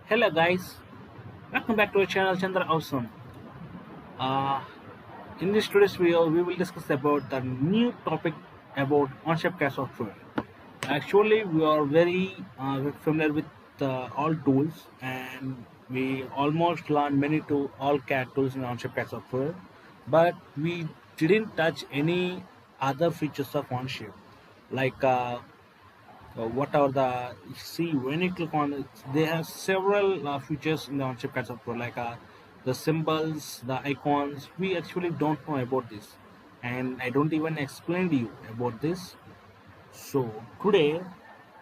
Hello guys, welcome back to our channel ChandraAwesome. Uh, in this today's video, we will discuss about the new topic about Onshape CAD Software. Actually, we are very familiar with all tools, and we almost learned many to all CAD tools in Onshape CAD Software, but we didn't touch any other features of Onshape, like what are the see when you click on it, they have several features in the Onshape CAD software, like the symbols, the icons. We actually don't know about this, and I don't even explain to you about this. So today,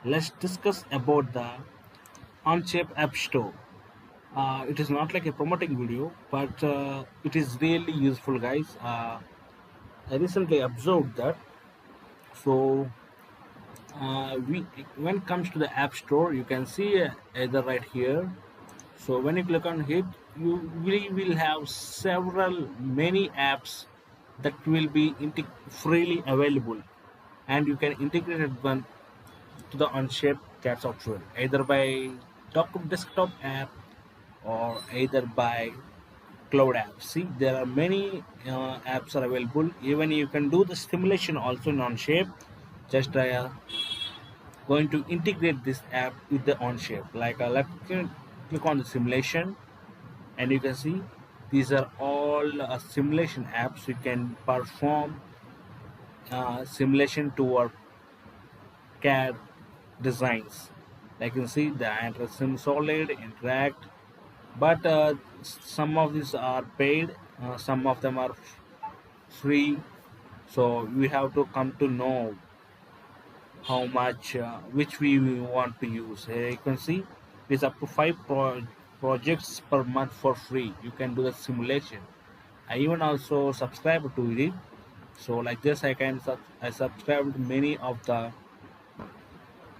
let's discuss about the Onshape App Store. It is not like a promoting video, but it is really useful, guys. I recently observed that. So we when it comes to the app store, you can see either right here. So when you click on it, you really will have several many apps that will be freely available, and you can integrate it one to the Onshape CAD software either by desktop app or either by cloud apps. See, there are many apps are available. Even you can do the simulation also in Onshape. Just going to integrate this app with the Onshape. Like let's click on the simulation, and you can see these are all simulation apps. You can perform simulation to our CAD designs. Like you can see the Sim Solid, Interact, but some of these are paid, some of them are free. So we have to come to know how much which we want to use. Here you can see it's up to five projects per month for free. You can do the simulation. I even also subscribe to it. So like this, I subscribed many of the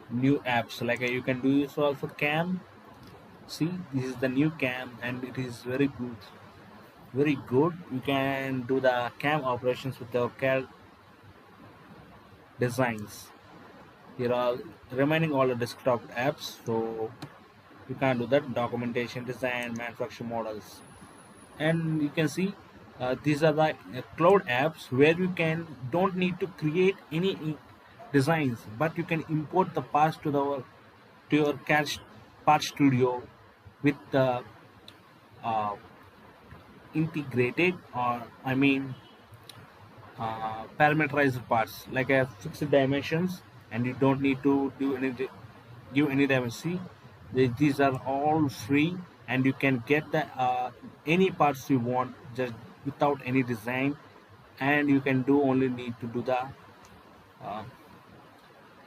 new apps. Like you can do this also cam. See, this is the new cam, and it is very good, very good. You can do the cam operations with the CAD designs. Here are remaining all the desktop apps, so you can do that documentation, design, manufacture models. And you can see these are the cloud apps where you can don't need to create any designs, but you can import the parts to your CAD part studio with the uh, integrated, or I mean parameterized parts, like a fixed dimensions, and you don't need to give any dimension. These are all free, and you can get the any parts you want just without any design, and you can do only need to do the uh,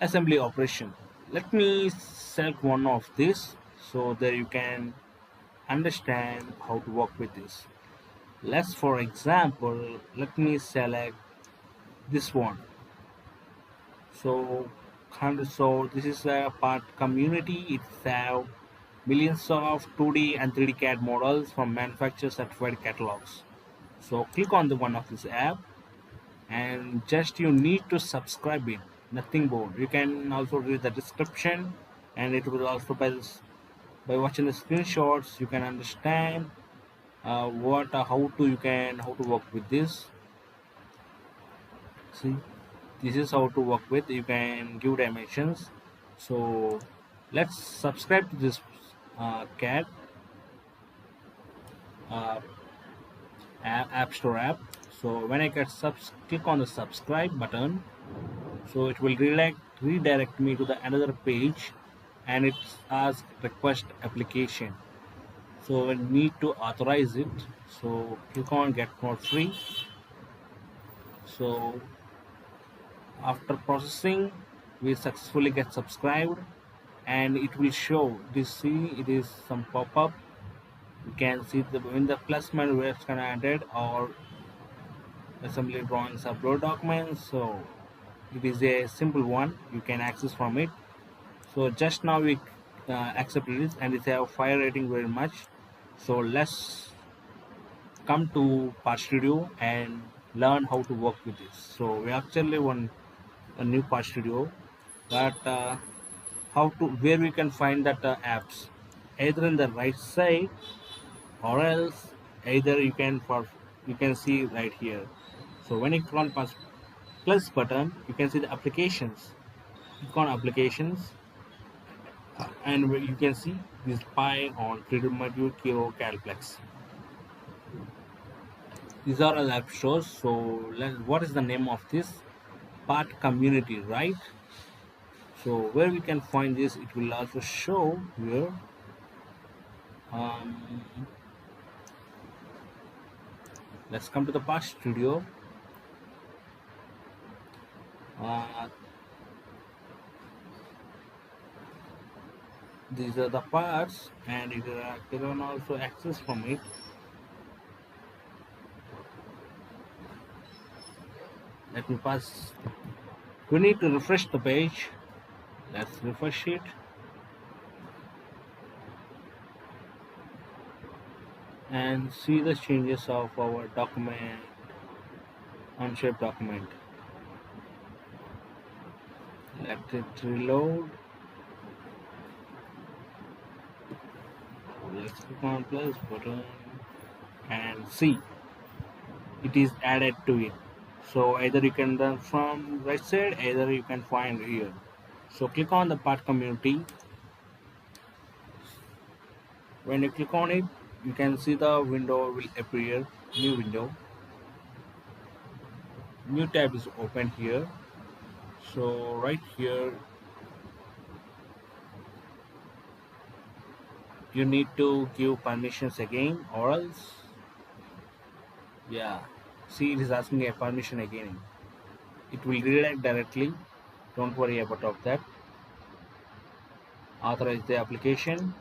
assembly operation. Let me select one of this so that you can understand how to work with this. Let's, for example, let me select this one. So, so this is a part community. It's have millions of 2D and 3D CAD models from manufacturer certified catalogs. So click on the one of this app, and just you need to subscribe it. Nothing more. You can also read the description, and it will also by watching the screenshots you can understand what how to work with this. See, this is how to work with. You can give dimensions. So let's subscribe to this CAD uh, app store app. So when I click on the subscribe button, so it will redirect me to the another page, and it's ask request application. So we need to authorize it. So click on get more free. So after processing, we successfully get subscribed, and it will show this. See, it is some pop-up. You can see the when the plus sign where it's gonna added, or assembly drawings upload documents. So it is a simple one, you can access from it. So just now we accepted it, and it's a fire rating very much. So let's come to part studio and learn how to work with this. So we actually want a new part studio, but how to where we can find that apps. either in the right side, or else either you can see right here. So when you click on plus button, you can see the applications. Click on applications, and you can see this Pi on 3D module Kiro Calplex. These are all app stores. So what is the name of this? Part community, right? So where we can find this, it will also show here. um, let's come to the part studio. uh, these are the parts, and you can also access from it. Let me pass. We need to refresh the page. Let's refresh it, and see the changes of our document, Onshape document. Let it reload. Let's click on plus button and see it is added to it. So either you can run from right side, either you can find here. So click on the part community. When you click on it, you can see the window will appear, new window. New tab is open here. So right here you need to give permissions again, or else, yeah, see it is asking a permission again. It will redirect directly, don't worry about of that. Authorize the application,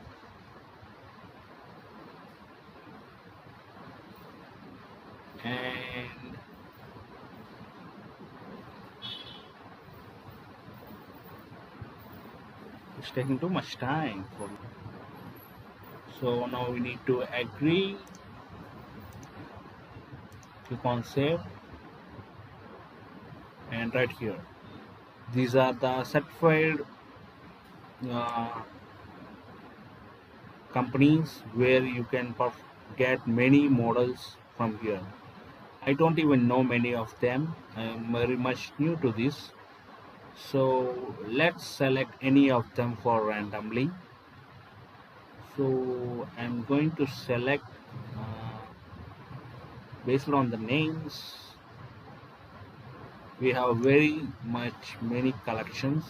and it's taking too much time for me. So now we need to agree. Click on save, and right here these are the certified uh, companies where you can get many models from here. I don't even know many of them. I'm very much new to this. So let's select any of them for randomly. So I'm going to select based on the names. We have very much many collections.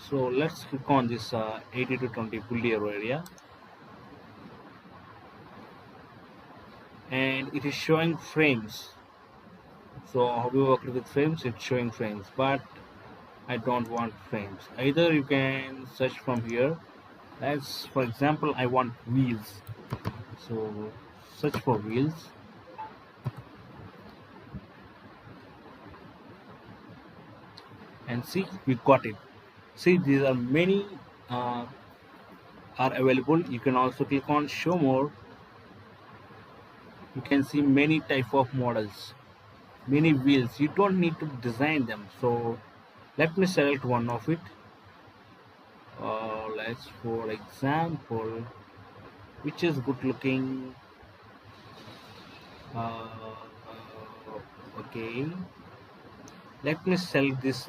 So let's click on this 80 to 20 full year area, and it is showing frames. So how we work with frames, it's showing frames, but I don't want frames. Either you can search from here. As for example, I want wheels. So search for wheels. And see, we got it. See, these are many uh, are available. You can also click on show more. You can see many type of models, many wheels. You don't need to design them. So let me select one of it. Let's, for example, which is good looking. Okay, let me select this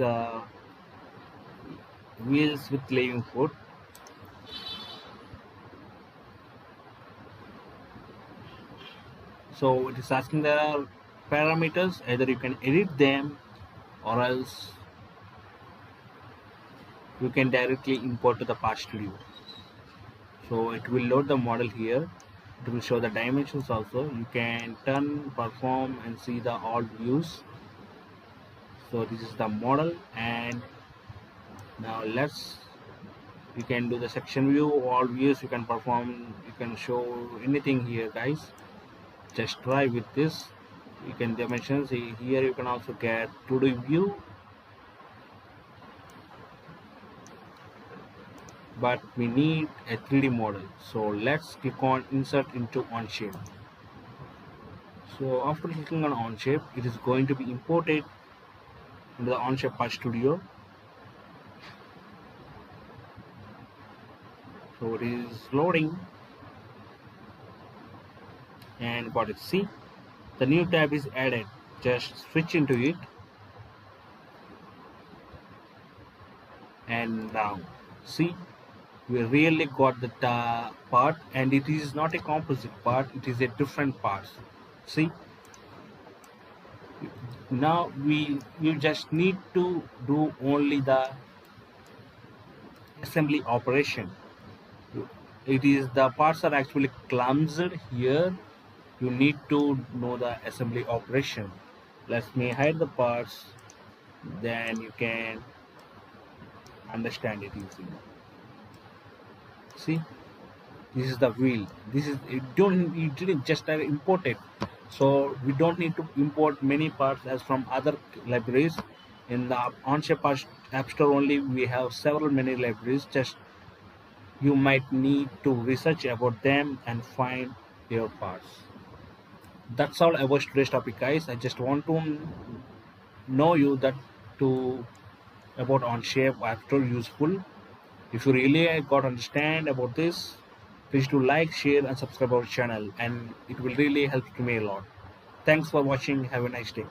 wheels with living foot. So it is asking the parameters, either you can edit them, or else you can directly import to the part studio. So it will load the model here. It will show the dimensions also. You can turn, perform, and see the all views. So this is the model, and now you can do the section view, all views. You can perform, you can show anything here, guys. Just try with this. You can dimensions here. You can also get 2D view, but we need a 3D model. So let's click on insert into Onshape. So after clicking on Onshape, it is going to be imported into the Onshape Part Studio. So it is loading and got it. See, the new tab is added. Just switch into it and now see, we really got the part, and it is not a composite part, it is a different parts. See, now you just need to do only the assembly operation. It is the parts are actually clumsed here. You need to know the assembly operation. Let me hide the parts, then you can understand it easily. See, this is the wheel. This is you didn't just import it, so we don't need to import many parts as from other libraries. In the Onshape App Store only we have several many libraries. Just you might need to research about them and find your parts. That's all about today's topic, guys. I just want to know you that to about Onshape App Store useful. If you really got understand about this, please do like, share and subscribe our channel, and it will really help to me a lot. Thanks for watching. Have a nice day.